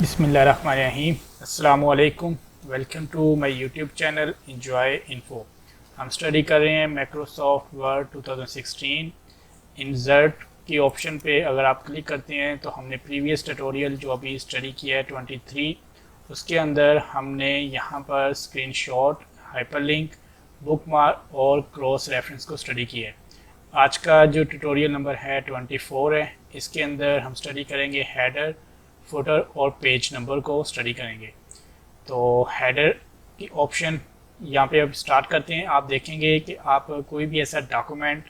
बिस्मिल्लाहिर्रहमानिर्रहीम। अस्सलामुअलैकुम। Welcome to my YouTube channel enjoy info. हम स्टडी कर रहे हैं माइक्रोसॉफ्ट वर्ड 2016। इंसर्ट की ऑप्शन पे अगर आप क्लिक करते हैं तो हमने प्रीवियस ट्यूटोरियल जो अभी स्टडी किया है 23, उसके अंदर हमने यहाँ पर स्क्रीनशॉट, हाइपरलिंक, बुकमार्क और क्रॉस रेफरेंस को स्टडी किया है। आज का जो ट्यूटोरियल नंबर है 24 है। इसके अंदर हम स्टडी करेंगे हेडर, फुटर और पेज नंबर को स्टडी करेंगे। तो हेडर की ऑप्शन यहाँ पे अब स्टार्ट करते हैं। आप देखेंगे कि आप कोई भी ऐसा डॉक्यूमेंट,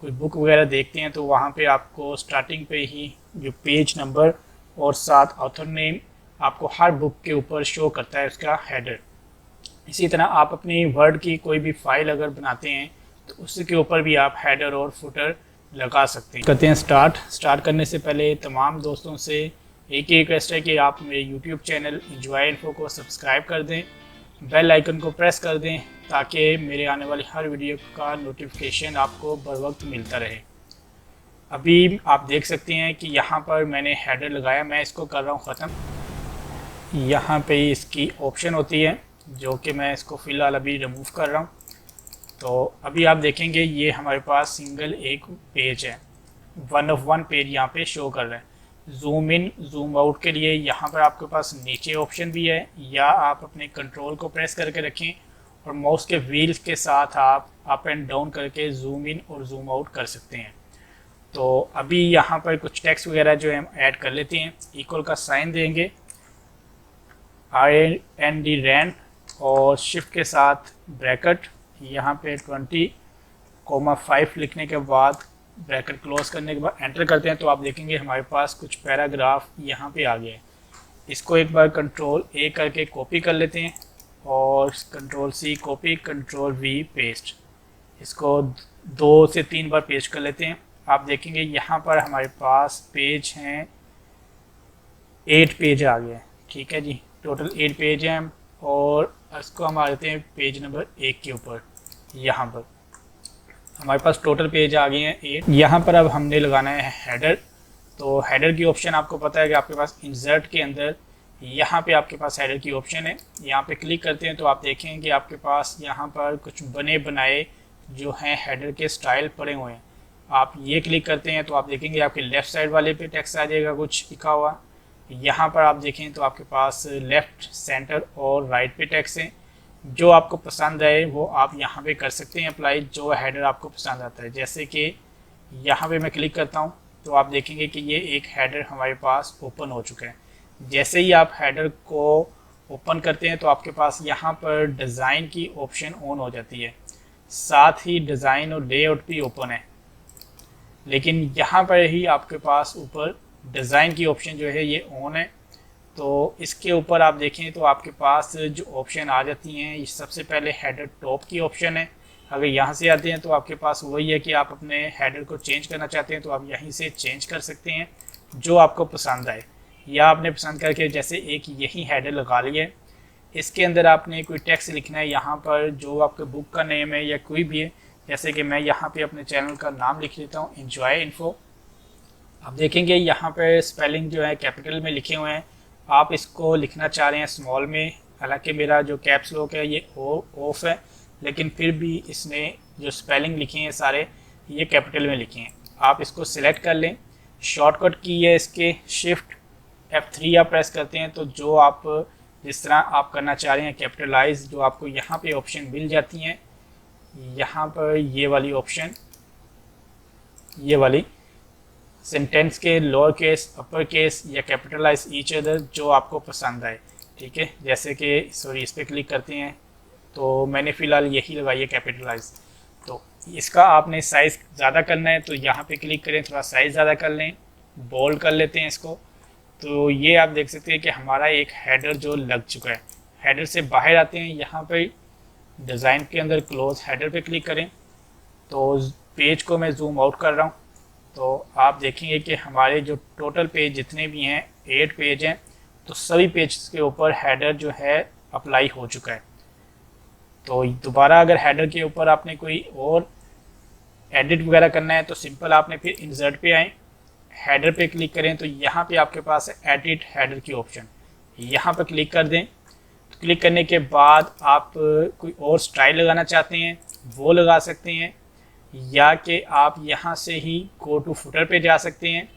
कोई बुक वगैरह देखते हैं तो वहाँ पे आपको स्टार्टिंग पे ही जो पेज नंबर और साथ ऑथर नेम आपको हर बुक के ऊपर शो करता है उसका हेडर। इसी तरह आप अपनी वर्ड की कोई भी फाइल अगर बनाते हैं तो उसके ऊपर भी आप हेडर और फुटर लगा सकते हैं। करते हैं स्टार्ट करने से पहले तमाम दोस्तों से एक ही रिक्वेस्ट है कि आप मेरे यूट्यूब चैनल एंजॉय इन्फो को सब्सक्राइब कर दें, बेल आइकन को प्रेस कर दें ताकि मेरे आने वाली हर वीडियो का नोटिफिकेशन आपको बर वक्त मिलता रहे। अभी आप देख सकते हैं कि यहाँ पर मैंने हेडर लगाया, मैं इसको कर रहा हूँ ख़त्म। यहाँ पे इसकी ऑप्शन होती है जो कि मैं इसको फ़िलहाल अभी रिमूव कर रहा हूँ। तो अभी आप देखेंगे ये हमारे पास सिंगल एक पेज है, 1 of 1 पेज यहाँ पे शो कर रहा है। जूम इन जूम आउट के लिए यहाँ पर आपके पास नीचे ऑप्शन भी है, या आप अपने कंट्रोल को प्रेस करके रखें और माउस के व्हील्स के साथ आप अप एंड डाउन करके जूम इन और जूम आउट कर सकते हैं। तो अभी यहाँ पर कुछ टेक्स्ट वगैरह जो है हम ऐड कर लेते हैं। इक्वल का साइन देंगे, RND रैन और शिफ्ट के साथ ब्रैकेट, यहाँ पे 20,5 लिखने के बाद ब्रैकेट क्लोज करने के बाद एंटर करते हैं तो आप देखेंगे हमारे पास कुछ पैराग्राफ यहाँ पे आ गए हैं। इसको एक बार कंट्रोल A करके कॉपी कर लेते हैं और control C copy, control V paste. इसको 2 से 3 बार पेस्ट कर लेते हैं। आप देखेंगे यहाँ पर हमारे पास पेज हैं, 8 पेज आ गए हैं। ठीक है जी, टोटल 8 पेज हैं और इसको हम आ जाते हैं पेज नंबर 1 के ऊपर। यहाँ पर हमारे पास टोटल पेज आ गए हैं 8। यहाँ पर अब हमने लगाना है हेडर। तो हेडर की ऑप्शन आपको पता है कि आपके पास इंसर्ट के अंदर यहाँ पे आपके पास हेडर की ऑप्शन है। यहाँ पे क्लिक करते हैं तो आप देखेंगे कि आपके पास यहाँ पर कुछ बने बनाए जो हैं हेडर के स्टाइल पड़े हुए हैं। आप ये क्लिक करते हैं तो आप देखेंगे आपके लेफ़्ट साइड वाले पे टेक्स्ट आ जाएगा कुछ लिखा हुआ। यहाँ पर आप देखें तो आपके पास लेफ़्ट, सेंटर और राइट पे टेक्स्ट हैं। जो आपको पसंद आए वो आप यहाँ पे कर सकते हैं अप्लाई, जो हेडर आपको पसंद आता है। जैसे कि यहाँ पे मैं क्लिक करता हूँ तो आप देखेंगे कि ये एक हेडर हमारे पास ओपन हो चुका है। जैसे ही आप हेडर को ओपन करते हैं तो आपके पास यहाँ पर डिज़ाइन की ऑप्शन ऑन हो जाती है, साथ ही डिज़ाइन और लेआउट भी ओपन है। लेकिन यहाँ पर ही आपके पास ऊपर डिज़ाइन की ऑप्शन जो है ये ऑन है। तो इसके ऊपर आप देखें तो आपके पास जो ऑप्शन आ जाती हैं, सबसे पहले हेडर टॉप की ऑप्शन है। अगर यहाँ से आते हैं तो आपके पास वही है कि आप अपने हेडर को चेंज करना चाहते हैं तो आप यहीं से चेंज कर सकते हैं जो आपको पसंद आए, या आपने पसंद करके जैसे एक यही हेडर लगा लिया है। इसके अंदर आपने कोई टेक्स्ट लिखना है यहाँ पर जो आपके बुक का नेम है या कोई भी है। जैसे कि मैं यहाँ पर अपने चैनल का नाम लिख लेता हूँ, एंजॉय इन्फो। आप देखेंगे यहाँ पर स्पेलिंग जो है कैपिटल में लिखे हुए हैं। आप इसको लिखना चाह रहे हैं स्मॉल में, हालांकि मेरा जो कैप्स लॉक है ये ऑफ है, लेकिन फिर भी इसने जो स्पेलिंग लिखे हैं सारे ये कैपिटल में लिखे हैं। आप इसको सिलेक्ट कर लें। शॉर्टकट की है इसके शिफ्ट F3 आप प्रेस करते हैं तो जो आप जिस तरह आप करना चाह रहे हैं कैपिटलाइज, जो आपको यहाँ पे ऑप्शन मिल जाती हैं। यहाँ पर ये वाली ऑप्शन, ये वाली सेंटेंस के लोअर केस, अपर केस या कैपिटलाइज ईच अदर, जो आपको पसंद आए। ठीक है, जैसे कि इस पर क्लिक करते हैं तो मैंने फ़िलहाल यही लगाई है कैपिटलाइज। तो इसका आपने साइज़ ज़्यादा करना है तो यहाँ पे क्लिक करें, थोड़ा साइज़ ज़्यादा कर लें, बोल्ड कर लेते हैं इसको। तो ये आप देख सकते हैं कि हमारा एक हेडर जो लग चुका है। हेडर से बाहर आते हैं, यहाँ पर डिज़ाइन के अंदर क्लोज हेडर पर क्लिक करें तो पेज को मैं जूम आउट कर रहा हूँ तो आप देखेंगे कि हमारे जो टोटल पेज जितने भी हैं 8 पेज हैं, तो सभी पेज के ऊपर हेडर जो है अप्लाई हो चुका है। तो दोबारा अगर हेडर के ऊपर आपने कोई और एडिट वगैरह करना है तो सिंपल आपने फिर इंसर्ट पे आए, हेडर पे क्लिक करें तो यहाँ पे आपके पास है एडिट हेडर की ऑप्शन। यहाँ पर क्लिक कर दें। तो क्लिक करने के बाद आप कोई और स्टाइल लगाना चाहते हैं वो लगा सकते हैं, या कि आप यहाँ से ही गो टू फुटर पे जा सकते हैं।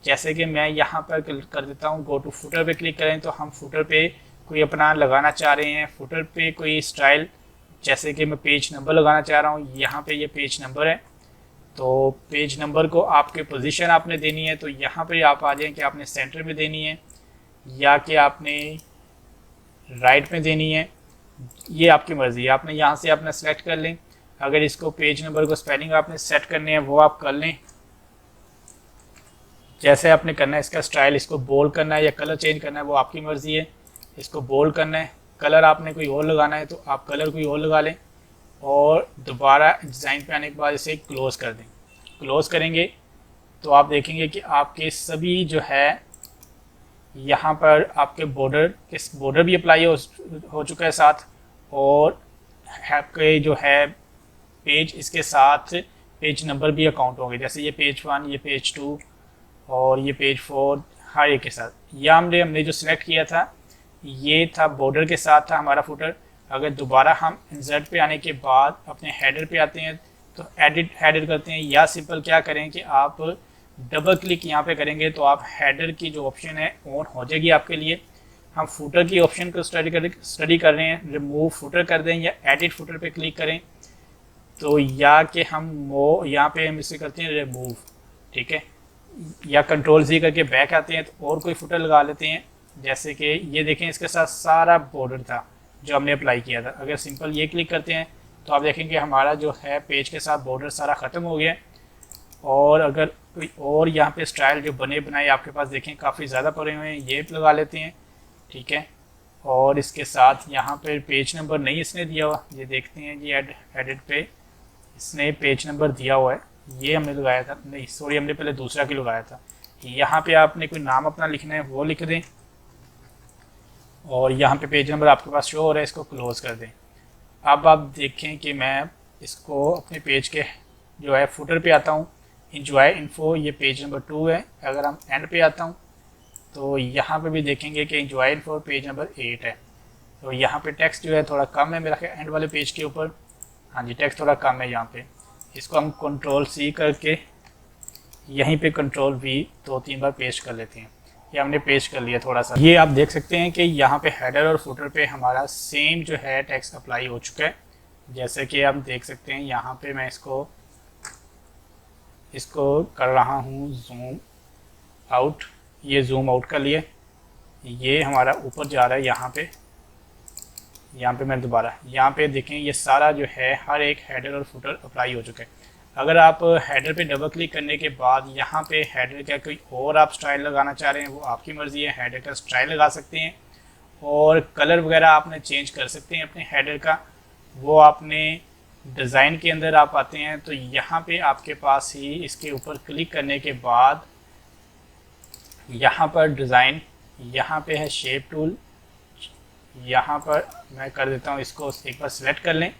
जैसे कि मैं यहाँ पर कर देता हूँ, गो टू फुटर पे क्लिक करें तो हम फुटर पे कोई अपना लगाना चाह रहे हैं, फुटर पे कोई स्टाइल, जैसे कि मैं पेज नंबर लगाना चाह रहा हूँ। यहाँ पे ये पेज नंबर है, तो पेज नंबर को आपके पोजीशन आपने देनी है, तो यहाँ पे आप आ जाएं कि आपने सेंटर में देनी है या कि आपने राइट में देनी है, ये आपकी मर्ज़ी है। आपने यहाँ से अपना सेलेक्ट कर लें। अगर इसको पेज नंबर को स्पेलिंग आपने सेट करने हैं वो आप कर लें, जैसे आपने करना है। इसका स्टाइल, इसको बोल्ड करना है या कलर चेंज करना है वो आपकी मर्ज़ी है। इसको बोल्ड करना है, कलर आपने कोई और लगाना है तो आप कलर कोई और लगा लें, और दोबारा डिज़ाइन पे आने के बाद इसे क्लोज़ कर दें। क्लोज़ करेंगे तो आप देखेंगे कि आपके सभी जो है यहाँ पर आपके बॉर्डर भी अप्लाई हो चुका है साथ, और आपके जो है पेज, इसके साथ पेज नंबर भी अकाउंट होंगे। जैसे ये पेज 1, ये पेज 2 और ये पेज 4, हर एक के साथ। या हमने जो सिलेक्ट किया था ये था बॉर्डर के साथ था हमारा फुटर। अगर दोबारा हम इंसर्ट पे आने के बाद अपने हेडर पे आते हैं तो एडिट हेडर करते हैं, या सिंपल क्या करें कि आप डबल क्लिक यहाँ पे करेंगे तो आप हेडर की जो ऑप्शन है ऑन हो जाएगी आपके लिए। हम फुटर की ऑप्शन को स्टडी कर रहे हैं, रिमूव फुटर कर दें या एडिट फुटर पे क्लिक करें, तो या कि हम वो यहाँ पे हम इसे करते हैं रिमूव, ठीक है, या कंट्रोल Z करके बैक आते हैं तो और कोई फुटर लगा लेते हैं। जैसे कि ये देखें, इसके साथ सारा बॉर्डर था जो हमने अप्लाई किया था। अगर सिंपल ये क्लिक करते हैं तो आप देखेंगे हमारा जो है पेज के साथ बॉर्डर सारा ख़त्म हो गया। और अगर कोई और यहाँ पे स्टाइल जो बने बनाए आपके पास देखें काफ़ी ज़्यादा पड़े हुए हैं, ये लगा लेते हैं, ठीक है। और इसके साथ यहाँ पे पेज नंबर नहीं इसने दिया हुआ, ये देखते हैं जी एडिट पे इसने पेज नंबर दिया हुआ है, ये हमने लगाया था, नहीं सॉरी हमने पहले दूसरा की लगाया था। यहाँ पे आपने कोई नाम अपना लिखना है वो लिख दें, और यहाँ पे पेज नंबर आपके पास शो हो रहा है, इसको क्लोज़ कर दें। अब आप देखें कि मैं इसको अपने पेज के जो है फुटर पे आता हूँ, इंजॉय इन्फो, ये पेज नंबर 2 है। अगर हम एंड पे आता हूँ तो यहाँ पे भी देखेंगे कि इंजॉय इन्फो पेज नंबर 8 है। तो यहाँ पे टेक्स्ट जो है थोड़ा कम है मेरा ख्याल एंड वाले पेज के ऊपर, हाँ जी टेक्स्ट थोड़ा कम है यहाँ पे। इसको हम कंट्रोल C करके यहीं पे कंट्रोल V 2-3 बार पेस्ट कर लेते हैं। ये हमने पेस्ट कर लिया थोड़ा सा। ये आप देख सकते हैं कि यहाँ पे हेडर और फुटर पे हमारा सेम जो है टेक्स्ट अप्लाई हो चुका है। जैसे कि आप देख सकते हैं यहाँ पे मैं इसको कर रहा हूँ जूम आउट, ये जूम आउट कर लिए, ये हमारा ऊपर जा रहा है यहाँ पे मैं दोबारा यहाँ पे देखें ये सारा जो है हर एक हेडर और फुटर अप्लाई हो चुका है। अगर आप हेडर पे डबल क्लिक करने के बाद यहाँ पे हेडर का कोई और आप स्टाइल लगाना चाह रहे हैं वो आपकी मर्ज़ी है, हेडर का स्टाइल लगा सकते हैं, और कलर वगैरह आपने चेंज कर सकते हैं अपने हेडर का। वो आपने डिज़ाइन के अंदर आप आते हैं तो यहाँ पे आपके पास ही इसके ऊपर क्लिक करने के बाद यहाँ पर डिज़ाइन, यहाँ पे है शेप टूल, यहाँ पर मैं कर देता हूँ इसको एक बार सिलेक्ट कर लें,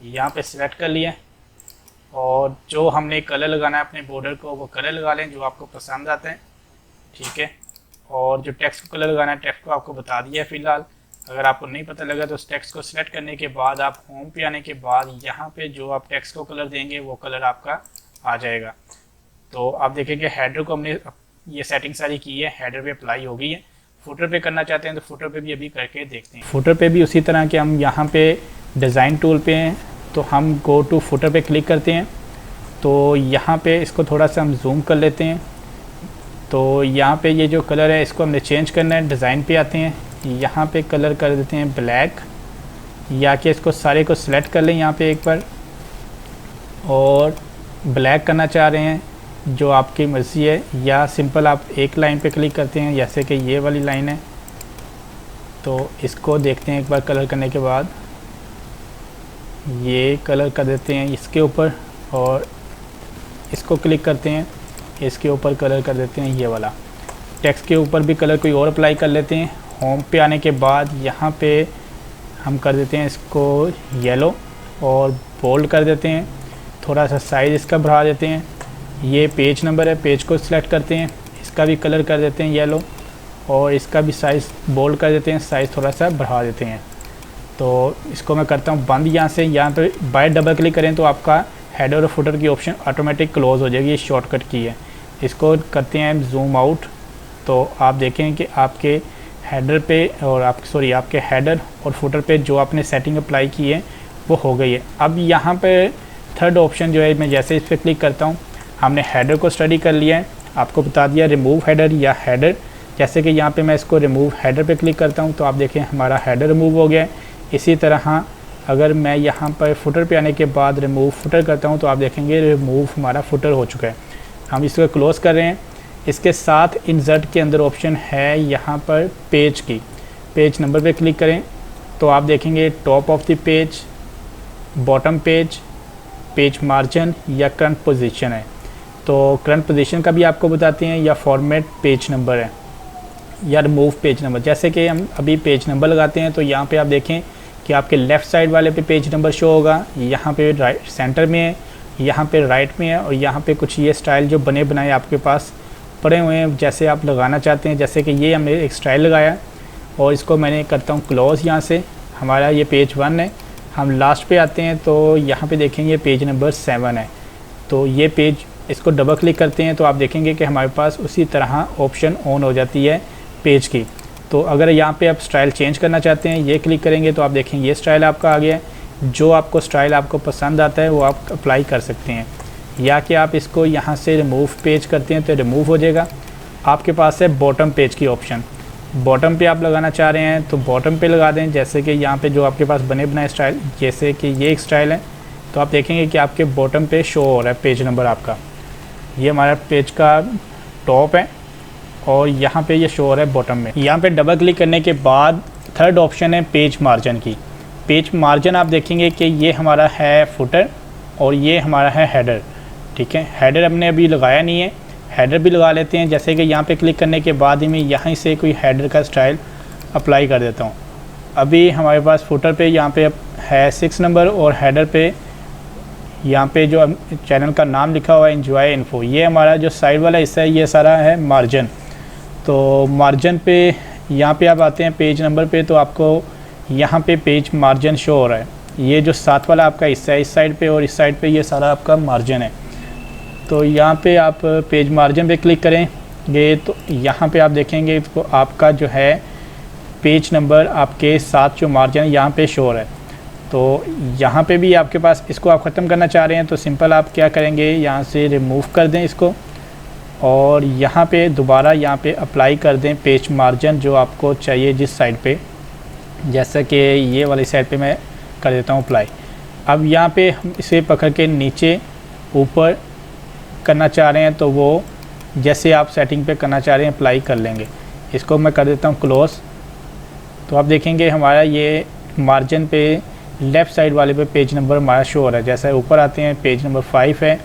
यहाँ पे सिलेक्ट कर लिया, और जो हमने कलर लगाना है अपने बॉर्डर को वो कलर लगा लें जो आपको पसंद आते हैं, ठीक है। और जो टेक्स्ट को कलर लगाना है टेक्स्ट को आपको बता दिया है फ़िलहाल। अगर आपको नहीं पता लगा तो उस टेक्स्ट को सिलेक्ट करने के बाद आप होम पे आने के बाद यहाँ पे जो आप टेक्स्ट को कलर देंगे वो कलर आपका आ जाएगा। तो आप देखेंगे हेडर को हमने ये सेटिंग सारी की है, हेडर पे अप्लाई हो गई है। फुटर पे करना चाहते हैं तो फुटर पे भी अभी करके देखते हैं। फुटर पे भी उसी तरह के हम यहाँ पे डिज़ाइन टूल पे हैं तो हम गो टू फुटर पे क्लिक करते हैं। तो यहाँ पे इसको थोड़ा सा हम जूम कर लेते हैं। तो यहाँ पे ये जो कलर है इसको हमने चेंज करना है। डिज़ाइन पे आते हैं, यहाँ पे कलर कर देते हैं ब्लैक, या कि इसको सारे को सिलेक्ट कर लें यहाँ पे एक बार, और ब्लैक करना चाह रहे हैं जो आपकी मर्ज़ी है, या सिंपल आप एक लाइन पे क्लिक करते हैं जैसे कि ये वाली लाइन है। तो इसको देखते हैं एक बार कलर करने के बाद, ये कलर कर देते हैं इसके ऊपर, और इसको क्लिक करते हैं इसके ऊपर कलर कर देते हैं ये वाला। टेक्स्ट के ऊपर भी कलर कोई और अप्लाई कर लेते हैं। होम पे आने के बाद यहाँ पे हम कर देते हैं इसको येलो और बोल्ड कर देते हैं, थोड़ा सा साइज़ इसका बढ़ा देते हैं। ये पेज नंबर है, पेज को सिलेक्ट करते हैं, इसका भी कलर कर देते हैं येलो, और इसका भी साइज़ बोल्ड कर देते हैं, साइज़ थोड़ा सा बढ़ा देते हैं। तो इसको मैं करता हूँ बंद। यहाँ से यहाँ पे बाय डबल क्लिक करें तो आपका हेडर और फुटर की ऑप्शन ऑटोमेटिक क्लोज़ हो जाएगी, ये शॉर्टकट की है। इसको करते हैं जूम आउट, तो आप देखें कि आपके हेडर पे और आपके हेडर और फुटर पे जो आपने सेटिंग अप्लाई की है वो हो गई है। अब यहाँ पे थर्ड ऑप्शन जो है, मैं जैसे इस पर क्लिक करता हूँ, हमने हेडर को स्टडी कर लिया है, आपको बता दिया रिमूव हेडर या हेडर। जैसे कि यहाँ पे मैं इसको रिमूव हेडर पे क्लिक करता हूँ तो आप देखें हमारा हेडर रिमूव हो गया है। इसी तरह अगर मैं यहाँ पर फुटर पे आने के बाद रिमूव फुटर करता हूँ तो आप देखेंगे रिमूव हमारा फुटर हो चुका है। हम इसको क्लोज़ कर रहे हैं। इसके साथ इंसर्ट के अंदर ऑप्शन है यहाँ पर पेज की, पेज नंबर पे क्लिक करें तो आप देखेंगे top of the page, bottom page, page margin या करंट पोजीशन है। तो करंट पोजीशन का भी आपको बताते हैं, या फॉर्मेट पेज नंबर है या रिमूव पेज नंबर। जैसे कि हम अभी पेज नंबर लगाते हैं तो यहाँ पे आप देखें कि आपके लेफ़्ट साइड वाले पे पेज नंबर शो होगा, यहाँ पे राइट सेंटर में है, यहाँ पे राइट में है, और यहाँ पे कुछ ये स्टाइल जो बने बनाए आपके पास पड़े हुए हैं जैसे आप लगाना चाहते हैं। जैसे कि ये हमने एक स्टाइल लगाया और इसको मैंने करता हूँ क्लोज़। यहाँ से हमारा ये पेज 1 है। हम लास्ट पे आते हैं तो यहाँ पे देखेंगे पेज नंबर 7 है। तो ये पेज, इसको डबल क्लिक करते हैं तो आप देखेंगे कि हमारे पास उसी तरह ऑप्शन ऑन हो जाती है पेज की। तो अगर यहाँ पे आप स्टाइल चेंज करना चाहते हैं, ये क्लिक करेंगे तो आप देखेंगे ये स्टाइल आपका आ गया है। जो आपको स्टाइल आपको पसंद आता है वो आप अप्लाई कर सकते हैं, या कि आप इसको यहाँ से रिमूव पेज करते हैं तो रिमूव हो जाएगा। आपके पास है बॉटम पेज की ऑप्शन, बॉटम पे आप लगाना चाह रहे हैं तो बॉटम पे लगा दें। जैसे कि यहाँ पे जो आपके पास बने बनाए स्टाइल, जैसे कि ये एक स्टाइल है तो आप देखेंगे कि आपके बॉटम पे शो हो रहा है पेज नंबर आपका। ये हमारा पेज का टॉप है और यहाँ पे ये शो हो रहा है बॉटम में। यहाँ पे डबल क्लिक करने के बाद थर्ड ऑप्शन है पेज मार्जिन की। पेज मार्जिन आप देखेंगे कि ये हमारा है फुटर और ये हमारा है हेडर। ठीक है, हेडर हमने अभी लगाया नहीं है, हेडर भी लगा लेते हैं। जैसे कि यहाँ पे क्लिक करने के बाद ही मैं यहाँ से कोई हेडर का स्टाइल अप्लाई कर देता हूँ। अभी हमारे पास फुटर पे यहाँ पे है 6 नंबर और हेडर पे यहाँ पे जो चैनल का नाम लिखा हुआ है एंजॉय इन्फो। ये हमारा जो साइड वाला हिस्सा है ये सारा है मार्जिन। तो मार्जिन पे यहाँ पे आप आते हैं पेज नंबर पे तो आपको यहाँ पे पेज मार्जिन शो हो रहा है। ये जो साथ वाला आपका हिस्सा है इस साइड पे और इस साइड पे ये सारा आपका मार्जिन है। तो यहाँ पे आप पेज मार्जिन पे क्लिक करेंगे तो यहाँ पे आप देखेंगे तो आपका जो है पेज नंबर आपके साथ जो मार्जिन है यहाँ पे शो हो रहा है। तो यहाँ पे भी आपके पास, इसको आप ख़त्म करना चाह रहे हैं तो सिंपल आप क्या करेंगे, यहाँ से रिमूव कर दें इसको और यहाँ पे दोबारा यहाँ पे अप्लाई कर दें पेज मार्जिन जो आपको चाहिए जिस साइड पे। जैसा कि ये वाली साइड पे मैं कर देता हूँ अप्लाई। अब यहाँ पे हम इसे पकड़ के नीचे ऊपर करना चाह रहे हैं तो वो जैसे आप सेटिंग पे करना चाह रहे हैं अप्लाई कर लेंगे। इसको मैं कर देता हूँ क्लोज़। तो आप देखेंगे हमारा ये मार्जिन पे लेफ़्ट साइड वाले पे पेज नंबर हमारा शो हो रहा है। जैसे ऊपर आते हैं पेज नंबर 5 है,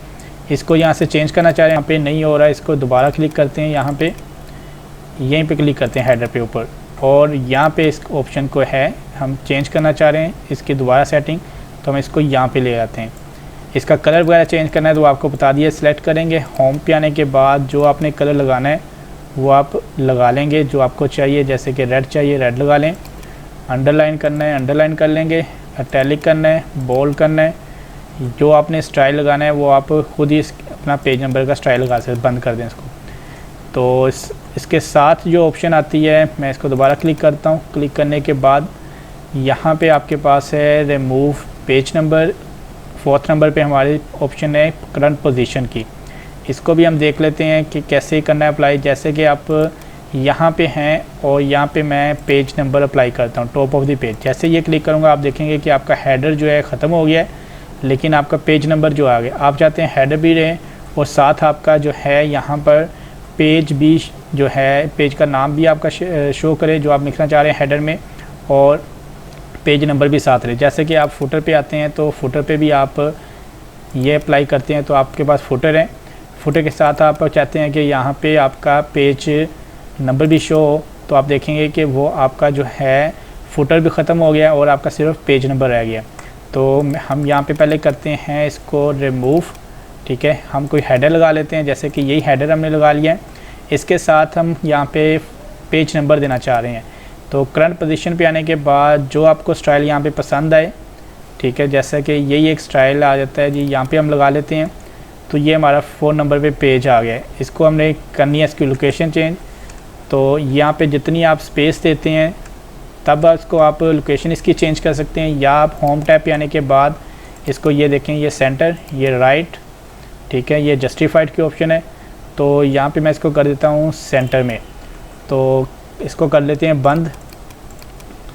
इसको यहाँ से चेंज करना चाह रहे हैं, यहाँ पे नहीं हो रहा है, इसको दोबारा क्लिक करते हैं, यहाँ पे यहीं पे क्लिक करते हैं हेडर पे ऊपर और यहाँ पे इस ऑप्शन को है हम चेंज करना चाह रहे हैं इसकी दोबारा सेटिंग, तो हम इसको यहाँ पे ले आते हैं। इसका कलर वगैरह चेंज करना है तो आपको बता दिया, सिलेक्ट करेंगे। होम पे आने के बाद जो आपने कलर लगाना है वो आप लगा लेंगे जो आपको चाहिए। जैसे कि रेड चाहिए रेड लगा लें, अंडरलाइन करना है अंडरलाइन कर लेंगे, इटैलिक करना है, बोल्ड करना है। जो आपने स्टाइल लगाना है वो आप खुद ही अपना पेज नंबर का स्टाइल लगा सकते, बंद कर दें इसको। तो इसके साथ जो ऑप्शन आती है मैं इसको दोबारा क्लिक करता हूँ। क्लिक करने के बाद यहाँ पे आपके पास है remove page number. 4th number पे हमारी ऑप्शन है करंट पोजीशन की। इसको भी हम देख लेते हैं कि कैसे करना है अप्लाई। जैसे कि आप यहाँ पे हैं और यहाँ पे मैं पेज नंबर अप्लाई करता हूँ टॉप ऑफ द पेज। जैसे ये क्लिक करूँगा आप देखेंगे कि आपका हेडर जो है ख़त्म हो गया है, लेकिन आपका पेज नंबर जो आ गया। आप चाहते हैं हेडर भी रहे और साथ आपका जो है यहाँ पर पेज भी जो है पेज का नाम भी आपका शो करे जो आप लिखना चाह रहे हैं हेडर में, और पेज नंबर भी साथ रहे। जैसे कि आप फुटर पे आते हैं तो फुटर पे भी आप ये अप्लाई करते हैं तो आपके पास फुटर है, फुटर के साथ आप चाहते हैं कि यहाँ पे आपका पेज नंबर भी शो हो, तो आप देखेंगे कि वो आपका जो है फुटर भी ख़त्म हो गया और आपका सिर्फ पेज नंबर रह गया। तो हम यहाँ पे पहले करते हैं इसको रिमूव। ठीक है, हम कोई हेडर लगा लेते हैं, जैसे कि यही हेडर हमने लगा लिया है। इसके साथ हम यहाँ पे पेज नंबर देना चाह रहे हैं। तो करंट पोजीशन पे आने के बाद जो आपको स्टाइल यहाँ पे पसंद आए, ठीक है, जैसा कि यही एक स्टाइल आ जाता है जी, यहाँ पे हम लगा लेते हैं। तो ये हमारा 4 नंबर पे पेज आ गया है। इसको हमने करनी है इसकी लोकेशन चेंज। तो यहाँ पे जितनी आप स्पेस देते हैं तब इसको आप लोकेशन इसकी चेंज कर सकते हैं, या आप होम टैब पे आने के बाद इसको ये देखें, ये सेंटर, ये राइट, ठीक है, ये जस्टिफाइड की ऑप्शन है। तो यहाँ पे मैं इसको कर देता हूँ सेंटर में। तो इसको कर लेते हैं बंद।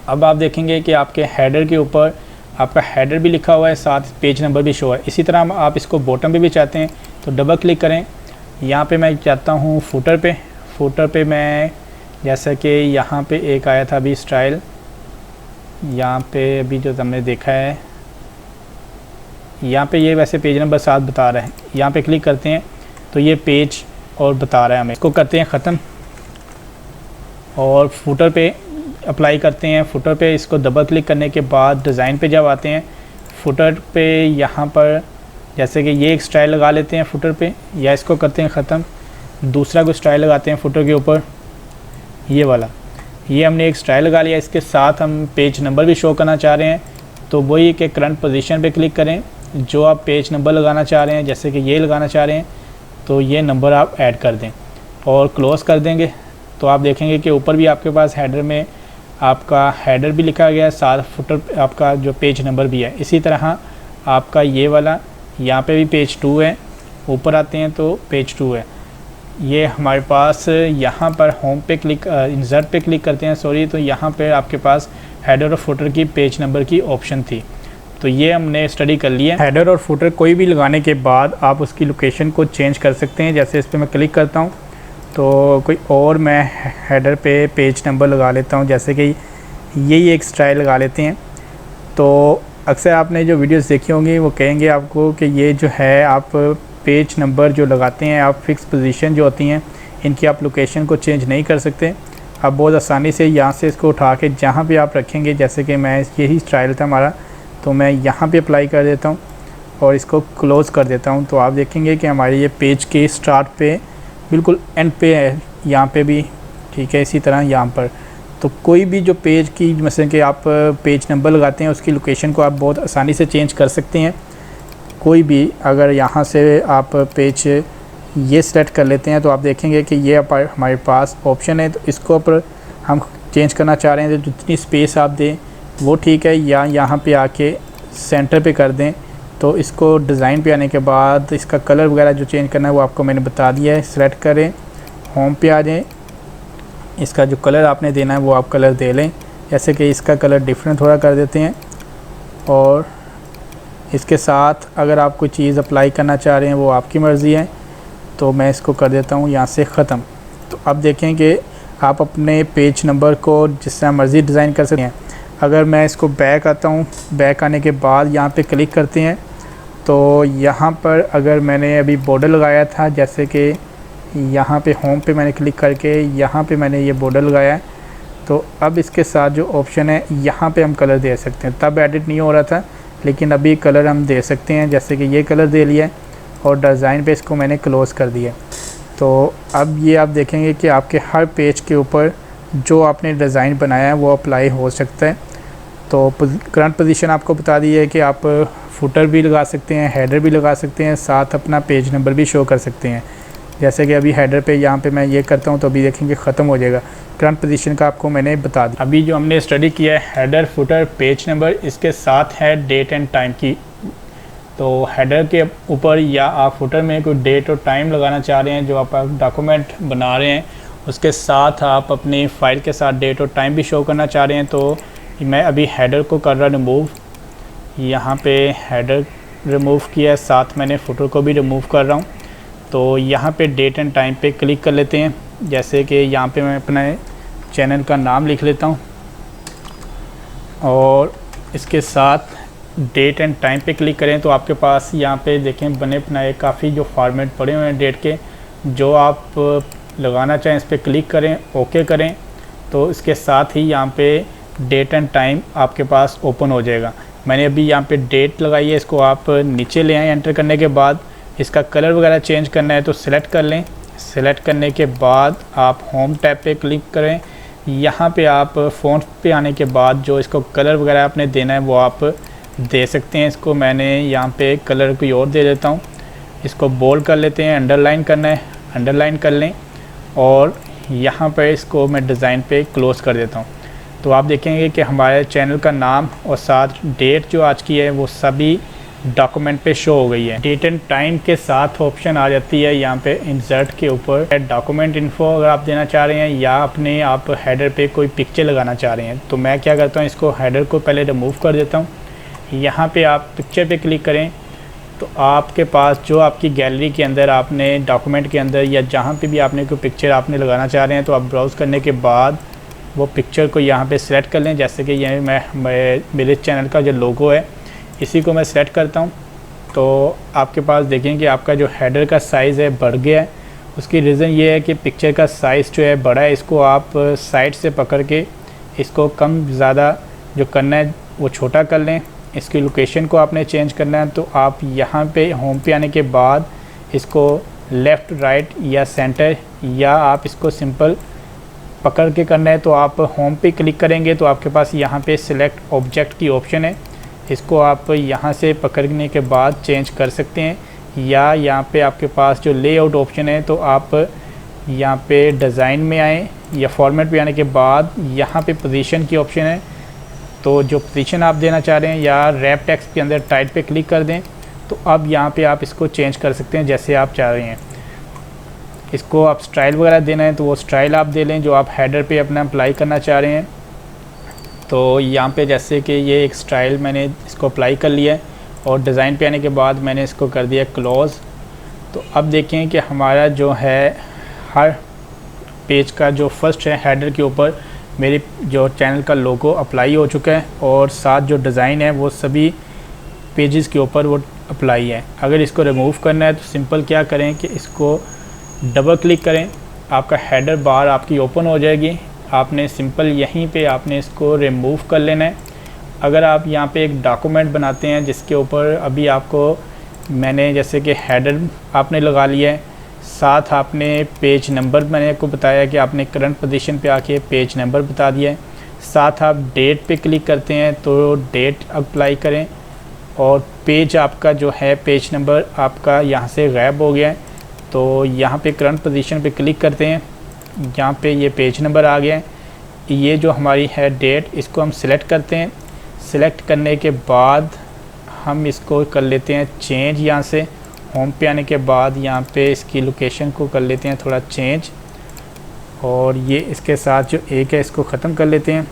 अब आप देखेंगे कि आपके हेडर के ऊपर आपका हेडर भी लिखा हुआ है, साथ पेज नंबर भी शो है। इसी तरह आप इसको बॉटम पे भी चाहते हैं तो डबल क्लिक करें। यहाँ पे मैं चाहता हूँ फुटर पे। फुटर पे मैं जैसा कि यहाँ पे एक आया था अभी स्टाइल, यहाँ पे अभी जो हमने देखा है, यहाँ पे ये वैसे पेज नंबर 7 बता रहा है। यहाँ पे क्लिक करते हैं तो ये पेज और बता रहा है हमें। इसको करते हैं ख़त्म और फुटर पे अप्लाई करते हैं। फुटर पे इसको डबल क्लिक करने के बाद डिज़ाइन पे जब आते हैं, फुटर पे यहाँ पर जैसे कि ये एक स्टाइल लगा लेते हैं फुटर पे, या इसको करते हैं ख़त्म। दूसरा कोई स्टाइल लगाते हैं फुटर के ऊपर, ये वाला, ये हमने एक स्टाइल लगा लिया। इसके साथ हम पेज नंबर भी शो करना चाह रहे हैं, तो वही कि करंट पोजीशन पे क्लिक करें। जो आप पेज नंबर लगाना चाह रहे हैं, जैसे कि ये लगाना चाह रहे हैं, तो ये नंबर आप ऐड कर दें और क्लोज़ कर देंगे। तो आप देखेंगे कि ऊपर भी आपके पास हेडर में आपका हेडर भी लिखा गया है, साथ फुटर आपका जो पेज नंबर भी है। इसी तरह आपका ये वाला, यहाँ पे भी पेज 2 है, ऊपर आते हैं तो पेज 2 है। ये हमारे पास यहाँ पर होम पे क्लिक, इंसर्ट पे क्लिक करते हैं सॉरी, तो यहाँ पे आपके पास हेडर और फुटर की पेज नंबर की ऑप्शन थी। तो ये हमने स्टडी कर लिया। हेडर और फुटर कोई भी लगाने के बाद आप उसकी लोकेशन को चेंज कर सकते हैं। जैसे इस पर मैं क्लिक करता हूँ तो कोई और मैं हेडर पे पेज नंबर लगा लेता हूँ, जैसे कि यही एक स्टाइल लगा लेते हैं। तो अक्सर आपने जो वीडियोस देखी होंगी वो कहेंगे आपको कि ये जो है आप पेज नंबर जो लगाते हैं, आप फिक्स पोजीशन जो होती हैं इनकी आप लोकेशन को चेंज नहीं कर सकते। आप बहुत आसानी से यहाँ से इसको उठा के जहाँ पे आप रखेंगे, जैसे कि मैं यही स्टाइल था हमारा, तो मैं यहाँ पे अप्लाई कर देता हूँ और इसको क्लोज़ कर देता हूँ। तो आप देखेंगे कि हमारे ये पेज के स्टार्ट पे बिल्कुल एंड पे है, यहाँ पे भी ठीक है, इसी तरह यहाँ पर। तो कोई भी जो पेज की मतलब कि आप पेज नंबर लगाते हैं उसकी लोकेशन को आप बहुत आसानी से चेंज कर सकते हैं। कोई भी अगर यहाँ से आप पेज ये सेलेक्ट कर लेते हैं तो आप देखेंगे कि ये हमारे पास ऑप्शन है। तो इसको पर हम चेंज करना चाह रहे हैं तो जितनी स्पेस आप दें वो ठीक है, या यहाँ पे आके सेंटर पे कर दें। तो इसको डिज़ाइन पे आने के बाद इसका कलर वगैरह जो चेंज करना है वो आपको मैंने बता दिया है। सेलेक्ट करें, होम पे आ जाएं, इसका जो कलर आपने देना है वो आप कलर दे लें। जैसे कि इसका कलर डिफरेंट थोड़ा कर देते हैं, और इसके साथ अगर आप कोई चीज़ अप्लाई करना चाह रहे हैं वो आपकी मर्ज़ी है। तो मैं इसको कर देता हूँ यहाँ से ख़त्म। तो अब देखें कि आप अपने पेज नंबर को जिस तरह मर्ज़ी डिज़ाइन कर सकते हैं। अगर मैं इसको बैक आता हूँ, बैक आने के बाद यहाँ पे क्लिक करते हैं तो यहाँ पर अगर मैंने अभी बॉर्डर लगाया था, जैसे कि यहाँ पे होम पे मैंने क्लिक करके यहाँ पे मैंने ये बॉर्डर लगाया है, तो अब इसके साथ जो ऑप्शन है यहाँ पे हम कलर दे सकते हैं। तब एडिट नहीं हो रहा था, लेकिन अभी कलर हम दे सकते हैं। जैसे कि ये कलर दे लिया है और डिज़ाइन पे इसको मैंने क्लोज़ कर दिया। तो अब ये आप देखेंगे कि आपके हर पेज के ऊपर जो आपने डिज़ाइन बनाया है वो अप्लाई हो सकता है। तो करंट पोजीशन आपको बता दी है कि आप फुटर भी लगा सकते हैं, हेडर भी लगा सकते हैं, साथ अपना पेज नंबर भी शो कर सकते हैं। जैसे कि अभी हेडर पे यहाँ पे मैं ये करता हूँ तो अभी देखेंगे ख़त्म हो जाएगा। करंट पोजीशन का आपको मैंने बता दिया। अभी जो हमने स्टडी किया है हेडर, फुटर, पेज नंबर, इसके साथ है डेट एंड टाइम की। तो हेडर के ऊपर या आप फुटर में कोई डेट और टाइम लगाना चाह रहे हैं, जो आप डॉक्यूमेंट बना रहे हैं उसके साथ आप अपनी फ़ाइल के साथ डेट और टाइम भी शो करना चाह रहे हैं। तो मैं अभी हेडर को कर रहा रिमूव, यहाँ पे हेडर रिमूव किया है, साथ मैंने फुटर को भी रिमूव कर रहा हूँ। तो यहाँ पे डेट एंड टाइम पे क्लिक कर लेते हैं। जैसे कि यहाँ पे मैं अपने चैनल का नाम लिख लेता हूँ और इसके साथ डेट एंड टाइम पे क्लिक करें तो आपके पास यहाँ पे देखें बने बनाए काफ़ी जो फॉर्मेट पड़े हुए हैं डेट के। जो आप लगाना चाहें इस पर क्लिक करें, ओके करें, तो इसके साथ ही यहाँ पे डेट एंड टाइम आपके पास ओपन हो जाएगा। मैंने अभी यहाँ पे डेट लगाई है, इसको आप नीचे ले आएँ। एंटर करने के बाद इसका कलर वगैरह चेंज करना है तो सिलेक्ट कर लें। सेलेक्ट करने के बाद आप होम टैब पे क्लिक करें। यहाँ पे आप फ़ॉन्ट पे आने के बाद जो इसको कलर वगैरह आपने देना है वो आप दे सकते हैं। इसको मैंने यहाँ पे कलर कोई और दे देता हूँ। इसको बोल्ड कर लेते हैं, अंडरलाइन करना है अंडरलाइन कर लें, और यहाँ पे इसको मैं डिज़ाइन पे क्लोज़ कर देता हूँ। तो आप देखेंगे कि हमारे चैनल का नाम और साथ डेट जो आज की है वो सभी डॉक्यूमेंट पे शो हो गई है। डेट एंड टाइम के साथ ऑप्शन आ जाती है यहाँ पे इंसर्ट के ऊपर डॉक्यूमेंट इन्फो अगर आप देना चाह रहे हैं, या अपने आप हेडर पे कोई पिक्चर लगाना चाह रहे हैं। तो मैं क्या करता हूँ, इसको हेडर को पहले रिमूव कर देता हूँ। यहाँ पे आप पिक्चर पे क्लिक करें तो आपके पास जो आपकी गैलरी के अंदर आपने डॉक्यूमेंट के अंदर या जहाँ पे भी आपने कोई पिक्चर आपने लगाना चाह रहे हैं, तो आप ब्राउज़ करने के बाद वो पिक्चर को यहाँ पे सिलेक्ट कर लें। जैसे कि ये मैं मेरे चैनल का जो लोगो है इसी को मैं सेलेक्ट करता हूँ। तो आपके पास देखें कि आपका जो हेडर का साइज़ है बढ़ गया है। उसकी रीज़न ये है कि पिक्चर का साइज़ जो है बड़ा है। इसको आप साइड से पकड़ के इसको कम ज़्यादा जो करना है वो छोटा कर लें। इसकी लोकेशन को आपने चेंज करना है, तो आप यहाँ पे होम पे आने के बाद इसको लेफ़्ट राइट या सेंटर, या आप इसको सिंपल पकड़ के करना है तो आप होम पे क्लिक करेंगे तो आपके पास यहाँ पे सिलेक्ट ऑब्जेक्ट की ऑप्शन है। इसको आप यहाँ से पकड़ने के बाद चेंज कर सकते हैं, या यहाँ पे आपके पास जो लेआउट ऑप्शन है तो आप यहाँ पे डिज़ाइन में आएँ या फॉर्मेट पे आने के बाद यहाँ पे पोजीशन की ऑप्शन है। तो जो पोजीशन आप देना चाह रहे हैं या रैप टेक्स्ट के अंदर टाइट पे क्लिक कर दें, तो अब यहाँ पे आप इसको चेंज कर सकते हैं जैसे आप चाह रहे हैं। इसको आप स्टाइल वगैरह देना है तो वो स्टाइल आप दे लें जो आप हेडर पे अपना अप्लाई करना चाह रहे हैं। तो यहाँ पे जैसे कि ये एक स्टाइल मैंने इसको अप्लाई कर लिया है, और डिज़ाइन पे आने के बाद मैंने इसको कर दिया क्लोज़। तो अब देखें कि हमारा जो है हर पेज का जो फर्स्ट है हेडर के ऊपर मेरे जो चैनल का लोगो अप्लाई हो चुका है, और साथ जो डिज़ाइन है वो सभी पेजेस के ऊपर वो अप्लाई है। अगर इसको रिमूव करना है तो सिंपल क्या करें कि इसको डबल क्लिक करें, आपका हेडर बार आपकी ओपन हो जाएगी। आपने सिंपल यहीं पे आपने इसको रिमूव कर लेना है। अगर आप यहाँ पे एक डॉक्यूमेंट बनाते हैं जिसके ऊपर अभी आपको मैंने जैसे कि हेडर आपने लगा लिया है, साथ आपने पेज नंबर मैंने आपको बताया कि आपने करंट पोजीशन पे आके पेज नंबर बता दिया है, साथ आप डेट पे क्लिक करते हैं तो डेट अप्लाई करें, और पेज आपका जो है पेज नंबर आपका यहाँ से गायब हो गया है। तो यहाँ पे करंट पोजीशन पे क्लिक करते हैं, यहाँ पे ये पेज नंबर आ गया है। ये जो हमारी है डेट, इसको हम सिलेक्ट करते हैं। सिलेक्ट करने के बाद हम इसको कर लेते हैं चेंज। यहाँ से होम पे आने के बाद यहाँ पे इसकी लोकेशन को कर लेते हैं थोड़ा चेंज, और ये इसके साथ जो एक है इसको ख़त्म कर लेते हैं।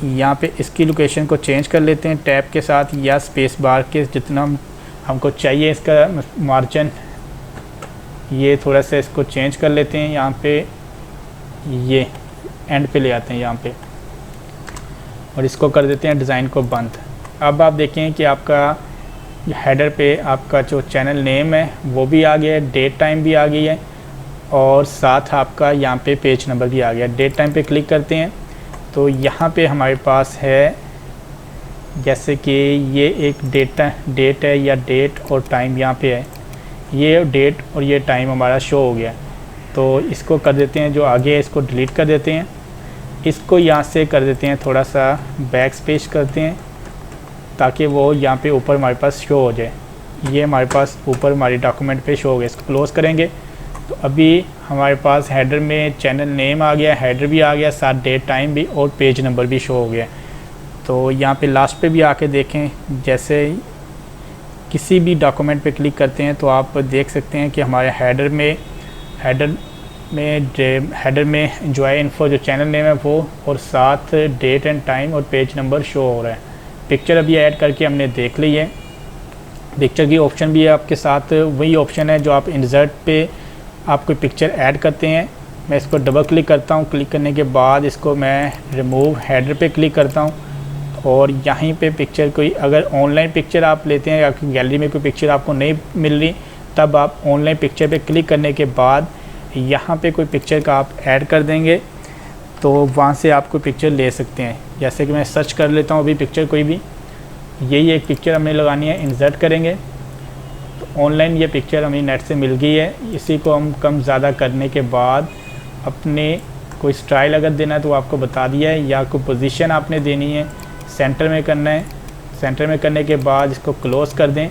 यहाँ पे इसकी लोकेशन को चेंज कर लेते हैं टैब के साथ या स्पेस बार के जितना हमको चाहिए इसका मार्जिन, ये थोड़ा सा इसको चेंज कर लेते हैं। यहाँ पे ये एंड पे ले आते हैं यहाँ पे, और इसको कर देते हैं डिज़ाइन को बंद। अब आप देखें कि आपका हेडर पे आपका जो चैनल नेम है वो भी आ गया है, डेट टाइम भी आ गई है, और साथ आपका यहाँ पे पेज नंबर भी आ गया। डेट टाइम पे क्लिक करते हैं तो यहाँ पे हमारे पास है जैसे कि ये एक डेट है या डेट और टाइम यहाँ पे है, ये डेट और ये टाइम हमारा शो हो गया। तो इसको कर देते हैं, जो आगे है इसको डिलीट कर देते हैं। इसको यहाँ से कर देते हैं थोड़ा सा बैक स्पेस करते हैं ताकि वो यहाँ पे ऊपर हमारे पास शो हो जाए। ये हमारे पास ऊपर हमारी डॉक्यूमेंट पे शो हो गया। इसको क्लोज़ करेंगे तो अभी हमारे पास हेडर में चैनल नेम आ गया, हेडर भी आ गया, साथ डेट टाइम भी और पेज नंबर भी शो हो गया। तो यहाँ पे लास्ट पे भी आके देखें, जैसे किसी भी डॉक्यूमेंट पे क्लिक करते हैं तो आप देख सकते हैं कि हमारे हेडर में एंजॉय इन्फो जो चैनल नेम है वो, और साथ डेट एंड टाइम और पेज नंबर शो हो रहा है। पिक्चर अभी ऐड करके हमने देख ली है। पिक्चर की ऑप्शन भी है आपके साथ, वही ऑप्शन है जो आप इंसर्ट पे आप कोई पिक्चर ऐड करते हैं। मैं इसको डबल क्लिक करता हूँ, क्लिक करने के बाद इसको मैं रिमूव हेडर पे क्लिक करता हूँ, और यहीं पे पिक्चर कोई अगर ऑनलाइन पिक्चर आप लेते हैं, आपकी गैलरी में कोई पिक्चर आपको नहीं मिल रही, तब आप ऑनलाइन पिक्चर पे क्लिक करने के बाद यहाँ पे कोई पिक्चर का आप ऐड कर देंगे तो वहाँ से आप कोई पिक्चर ले सकते हैं। जैसे कि मैं सर्च कर लेता हूँ अभी पिक्चर कोई भी, यही एक पिक्चर हमें लगानी है, इंसर्ट करेंगे तो ऑनलाइन ये पिक्चर हमें नेट से मिल गई है। इसी को हम कम ज़्यादा करने के बाद अपने कोई स्टाइल अगर देना है तो आपको बता दिया है, या कोई पोजीशन आपने देनी है, सेंटर में करना है। सेंटर में करने के बाद इसको क्लोज़ कर दें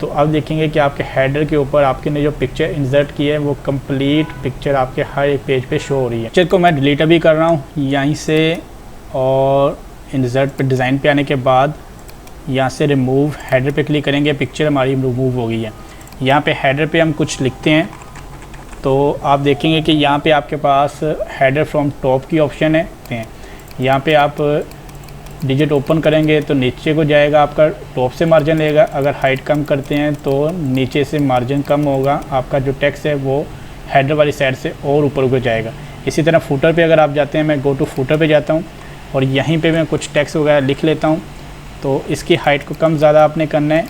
तो अब देखेंगे कि आपके हेडर के ऊपर आपके ने जो पिक्चर इंसर्ट की है वो कंप्लीट पिक्चर आपके हर एक पेज पे शो हो रही है। पिक्चर को मैं डिलीट अभी कर रहा हूँ यहीं से, और इंसर्ट पे डिज़ाइन पे आने के बाद यहाँ से रिमूव हेडर पे क्लिक करेंगे, पिक्चर हमारी रिमूव हो गई है। यहाँ पे हेडर पे हम कुछ लिखते हैं तो आप देखेंगे कि यहाँ पे आपके पास हेडर फ्रॉम टॉप की ऑप्शन है। यहाँ पे आप डिजिट ओपन करेंगे तो नीचे को जाएगा, आपका टॉप से मार्जिन लेगा। अगर हाइट कम करते हैं तो नीचे से मार्जिन कम होगा, आपका जो टेक्स्ट है वो हेडर वाली साइड से और ऊपर को जाएगा। इसी तरह फुटर पे अगर आप जाते हैं, मैं गो टू फुटर पे जाता हूँ और यहीं पे मैं कुछ टेक्स्ट वगैरह लिख लेता हूँ। तो इसकी हाइट को कम ज़्यादा आपने करना है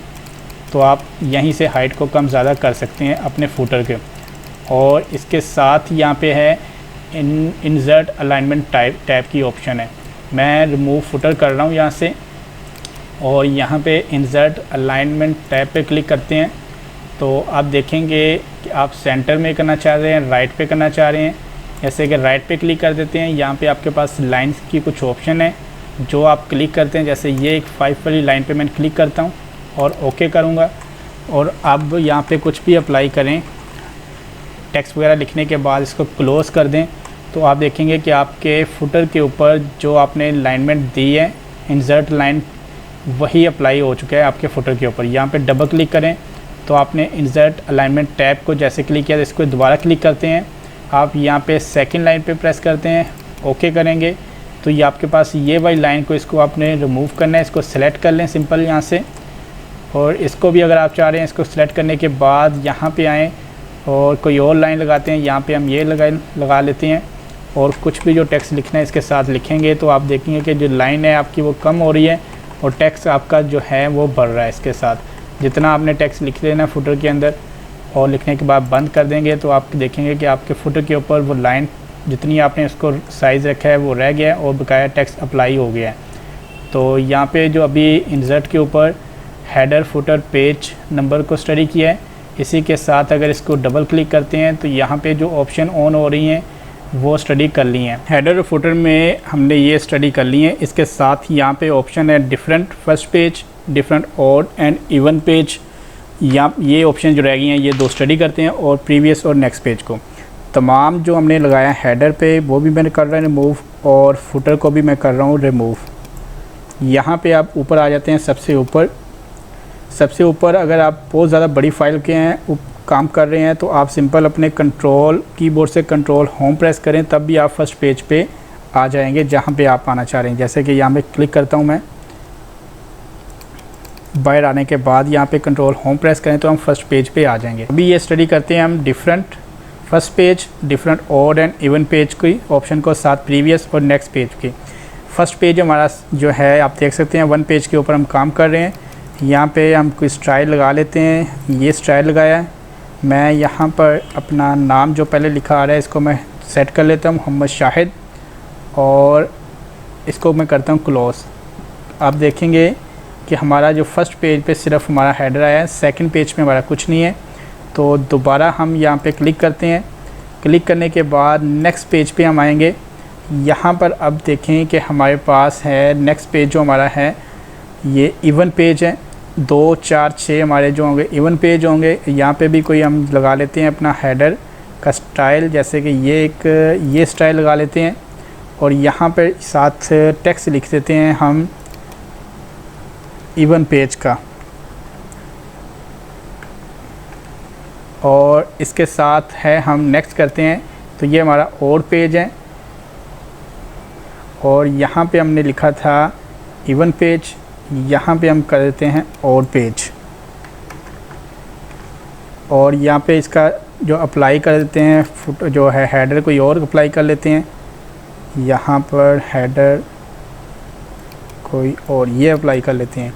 तो आप यहीं से हाइट को कम ज़्यादा कर सकते हैं अपने फुटर के। और इसके साथ यहाँ पे है इंसर्ट अलाइनमेंट टैब की ऑप्शन है। मैं रिमूव फुटर कर रहा हूँ यहाँ से, और यहाँ पे इंसर्ट अलाइनमेंट टैब पे क्लिक करते हैं तो आप देखेंगे कि आप सेंटर में करना चाह रहे हैं, राइट पे करना चाह रहे हैं। जैसे कि राइट पे क्लिक कर देते हैं, यहाँ पे आपके पास लाइन्स की कुछ ऑप्शन है जो आप क्लिक करते हैं। जैसे ये एक 5 वाली लाइन पे मैं क्लिक करता हूँ और ओके करूँगा। और अब यहाँ पे कुछ भी अप्लाई करें, टेक्स्ट वगैरह लिखने के बाद इसको क्लोज़ कर दें तो आप देखेंगे कि आपके फुटर के ऊपर जो आपने अलाइनमेंट दी है इंसर्ट लाइन, वही अप्लाई हो चुका है आपके फुटर के ऊपर। यहाँ पे डबल क्लिक करें तो आपने इंसर्ट अलाइनमेंट टैब को जैसे क्लिक किया तो इसको दोबारा क्लिक करते हैं, आप यहाँ पे सेकंड लाइन पे प्रेस करते हैं, ओके करेंगे तो ये आपके पास ये वाली लाइन को इसको आपने रिमूव करना है। इसको सेलेक्ट कर लें सिंपल यहाँ से, और इसको भी अगर आप चाह रहे हैं इसको सेलेक्ट करने के बाद यहाँ पे आएँ और कोई और लाइन लगाते हैं। यहाँ पे हम ये लगा लेते हैं और कुछ भी जो टेक्स्ट लिखना है इसके साथ लिखेंगे तो आप देखेंगे कि जो लाइन है आपकी वो कम हो रही है और टेक्स्ट आपका जो है वो बढ़ रहा है। इसके साथ जितना आपने टेक्स्ट लिख लेना फुटर के अंदर और लिखने के बाद बंद कर देंगे तो आप देखेंगे कि आपके फुटर के ऊपर वो लाइन जितनी आपने उसको साइज़ रखा है वो रह गया है और बकाया टेक्स्ट अप्लाई हो गया है। तो यहाँ पे जो अभी इंसर्ट के ऊपर हेडर फुटर पेज नंबर को स्टडी किया है, इसी के साथ अगर इसको डबल क्लिक करते हैं तो यहाँ पे जो ऑप्शन ऑन हो रही हैं वो स्टडी कर ली हैं। हेडर और फुटर में हमने ये स्टडी कर ली है। इसके साथ यहाँ पे ऑप्शन है different first page, different odd and even page. ये ऑप्शन जो रह गई हैं ये 2 स्टडी करते हैं, और प्रीवियस और नेक्स्ट पेज को तमाम जो हमने लगाया हेडर पे वो भी मैंने कर रहा है रिमूव, और फुटर को भी मैं कर रहा हूँ रिमूव। यहाँ पे आप ऊपर आ जाते हैं, सबसे ऊपर अगर आप बहुत ज़्यादा बड़ी फाइल के हैं काम कर रहे हैं तो आप सिंपल अपने कंट्रोल कीबोर्ड से कंट्रोल होम प्रेस करें, तब भी आप फर्स्ट पेज पे आ जाएंगे जहाँ पे आप आना चाह रहे हैं। जैसे कि यहाँ पे क्लिक करता हूँ मैं, बाहर आने के बाद यहाँ पे कंट्रोल होम प्रेस करें तो हम फर्स्ट पेज पे आ जाएंगे। अभी ये स्टडी करते हैं हम different first page, different odd and even page की ऑप्शन को साथ प्रीवियस और नेक्स्ट पेज की। फर्स्ट पेज हमारा जो है आप देख सकते हैं 1 पेज के ऊपर हम काम कर रहे हैं। यहाँ पे हम कोई स्टाइल लगा लेते हैं, ये स्टाइल लगाया है। मैं यहाँ पर अपना नाम जो पहले लिखा आ रहा है इसको मैं सेट कर लेता हूँ मोहम्मद शाहिद, और इसको मैं करता हूँ क्लोज। आप देखेंगे कि हमारा जो फर्स्ट पेज पे सिर्फ हमारा हेडर आया है, सेकंड पेज में हमारा कुछ नहीं है। तो दोबारा हम यहाँ पे क्लिक करते हैं, क्लिक करने के बाद नेक्स्ट पेज पे हम आएंगे। यहाँ पर अब देखें कि हमारे पास है नेक्स्ट पेज जो हमारा है ये इवन पेज है। 2, 4, 6 हमारे जो होंगे इवन पेज होंगे। यहाँ पे भी कोई हम लगा लेते हैं अपना हेडर का स्टाइल, जैसे कि ये स्टाइल लगा लेते हैं, और यहाँ पर साथ टेक्स्ट लिख देते हैं हम इवन पेज का, और इसके साथ है हम नेक्स्ट करते हैं तो ये हमारा और पेज है, और यहाँ पे हमने लिखा था इवन पेज, यहाँ पे हम कर देते हैं और पेज, और यहाँ पे इसका जो अप्लाई कर देते हैं जो है हेडर कोई और अप्लाई कर लेते हैं। यहाँ पर हेडर कोई और ये अप्लाई कर लेते हैं,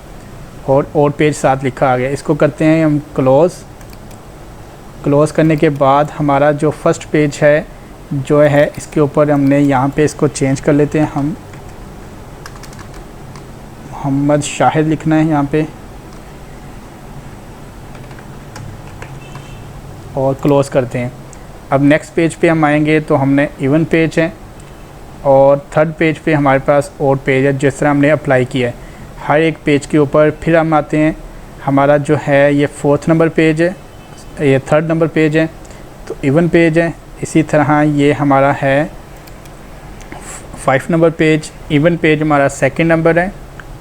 और पेज साथ लिखा आ गया। इसको करते हैं हम क्लोज़ करने के बाद हमारा जो फर्स्ट पेज है जो है इसके ऊपर हमने यहाँ पे इसको चेंज कर लेते हैं। हम मोहम्मद शाहिद लिखना है यहाँ पे, और क्लोज़ करते हैं। अब नेक्स्ट पेज पे हम आएंगे तो हमने इवन पेज है और थर्ड पेज पे हमारे पास ओड पेज है, जिस तरह हमने अप्लाई किया है हर एक पेज के ऊपर। फिर हम आते हैं, हमारा जो है ये 4th नंबर पेज है, ये 3rd नंबर पेज है, तो इवन पेज है। इसी तरह ये हमारा है 5 नंबर पेज, इवन पेज हमारा 2nd नंबर है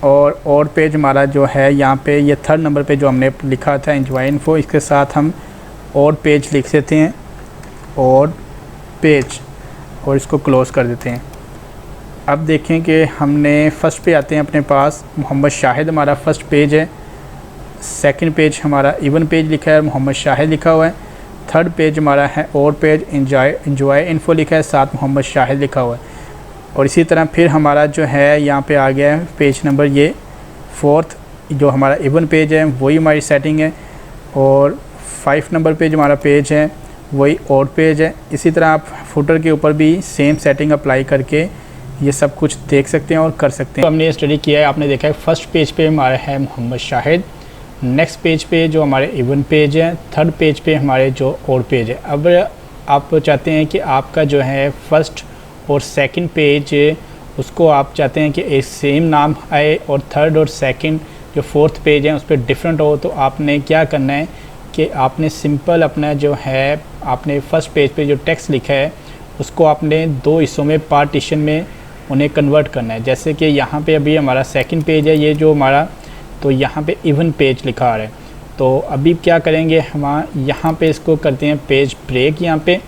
और ओड पेज हमारा जो है यहाँ पे ये 3rd नंबर पे जो हमने लिखा था एंजॉय इन्फो, इसके साथ हम ओड पेज लिख देते हैं, ओड पेज, और इसको क्लोज़ कर देते हैं। अब देखें कि हमने फ़र्स्ट पे आते हैं, अपने पास मोहम्मद शाहिद हमारा फ़र्स्ट पेज है, 2nd पेज हमारा इवन पेज लिखा है, मोहम्मद शाहिद लिखा हुआ है, 3rd पेज हमारा है ओड पेज, एंजॉय इन्फो लिखा है, साथ मोहम्मद शाहिद लिखा हुआ है। और इसी तरह फिर हमारा जो है यहाँ पे आ गया है पेज नंबर ये 4th, जो हमारा इवन पेज है वही हमारी सेटिंग है, और 5 नंबर पे जो हमारा पेज है वही ओड पेज है। इसी तरह आप फुटर के ऊपर भी सेम सेटिंग अप्लाई करके ये सब कुछ देख सकते हैं और कर सकते हैं। तो हमने ये स्टडी किया है, आपने देखा है फर्स्ट पेज पे हमारा है मोहम्मद शाहिद, नेक्स्ट पेज पे जो हमारे इवन पेज है, 3rd पेज पे हमारे जो ओड पेज है। अब आप चाहते हैं कि आपका जो है फर्स्ट और 2nd पेज उसको आप चाहते हैं कि एक सेम नाम आए और 3rd और 2nd जो 4th पेज है उस पर डिफरेंट हो, तो आपने क्या करना है कि आपने सिंपल अपना जो है आपने फर्स्ट पेज पे जो टेक्स्ट लिखा है उसको आपने 2 हिस्सों में पार्टीशन में उन्हें कन्वर्ट करना है। जैसे कि यहाँ पे अभी हमारा 2nd पेज है ये जो हमारा, तो यहाँ पे इवन पेज लिखा आ रहा है, तो अभी क्या करेंगे हम यहाँ पे इसको करते हैं पेज ब्रेक। यहाँ पे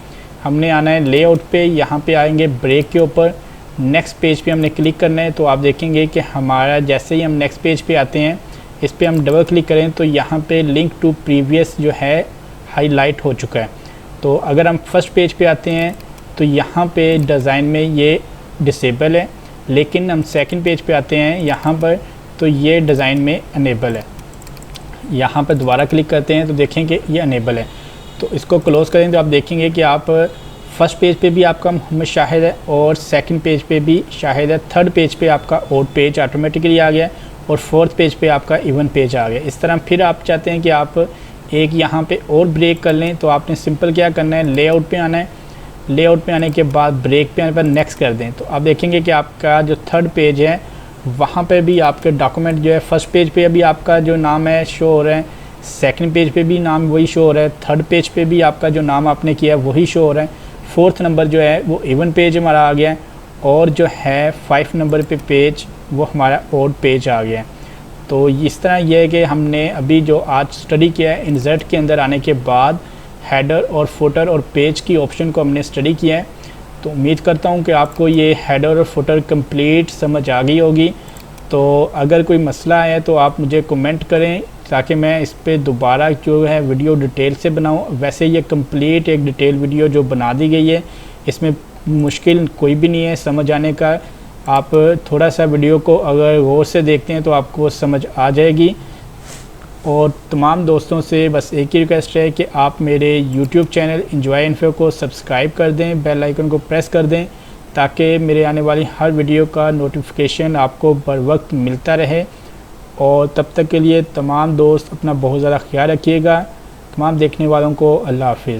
हमने आना है लेआउट पे, यहाँ पे आएंगे ब्रेक के ऊपर, नेक्स्ट पेज पे हमने क्लिक करना है। तो आप देखेंगे कि हमारा जैसे ही हम नेक्स्ट पेज पे आते हैं, इस पर हम डबल क्लिक करें तो यहाँ पे लिंक टू प्रीवियस जो है हाईलाइट हो चुका है। तो अगर हम फर्स्ट पेज पे आते हैं तो यहाँ पे डिज़ाइन में ये डिसेबल है, लेकिन हम 2nd पेज पे आते हैं यहाँ पर तो ये डिज़ाइन में अनेबल है। यहाँ पर दोबारा क्लिक करते हैं तो देखेंगे ये अनेबल है, तो इसको क्लोज़ करें तो आप देखेंगे कि आप फर्स्ट पेज पे भी आपका मोहम्मद शाहिद है और 2nd पेज पे भी शाहिद है, 3rd पेज पे आपका ओड पेज ऑटोमेटिकली आ गया और 4th पेज पे आपका इवन पेज आ गया। इस तरह फिर आप चाहते हैं कि आप एक यहाँ पे और ब्रेक कर लें, तो आपने सिंपल क्या करना है, लेआउट पे आना है, लेआउट पे आने के बाद ब्रेक पे आने पर नेक्स्ट कर दें। तो आप देखेंगे कि आपका जो 3rd पेज है वहाँ पे भी आपके डॉक्यूमेंट जो है फर्स्ट पेज पे अभी आपका जो नाम है शो हो रहा है, 2nd पेज पे भी नाम वही शो हो रहा है, 3rd पेज पे भी आपका जो नाम आपने किया है वही शो हो रहा है, 4th नंबर जो है वो इवन पेज हमारा आ गया है, और जो है 5 नंबर पे पेज वो हमारा ओड पेज आ गया है। तो इस तरह यह है कि हमने अभी जो आज स्टडी किया है, इंसर्ट के अंदर आने के बाद हेडर और फुटर और पेज की ऑप्शन को हमने स्टडी किया है। तो उम्मीद करता हूँ कि आपको ये हेडर और फुटर कंप्लीट समझ आ गई होगी। तो अगर कोई मसला है तो आप मुझे कमेंट करें ताकि मैं इस पर दोबारा जो है वीडियो डिटेल से बनाऊँ। वैसे ये कंप्लीट एक डिटेल वीडियो जो बना दी गई है, इसमें मुश्किल कोई भी नहीं है समझ आने का। आप थोड़ा सा वीडियो को अगर गौर से देखते हैं तो आपको समझ आ जाएगी। और तमाम दोस्तों से बस एक ही रिक्वेस्ट है कि आप मेरे YouTube चैनल एंजॉय इन्फो को सब्सक्राइब कर दें, बेल आइकन को प्रेस कर दें, ताकि मेरे आने वाली हर वीडियो का नोटिफिकेशन आपको बर वक्त मिलता रहे। और तब तक के लिए तमाम दोस्त अपना बहुत ज़्यादा ख्याल रखिएगा। तमाम देखने वालों को अल्लाह हाफिज़।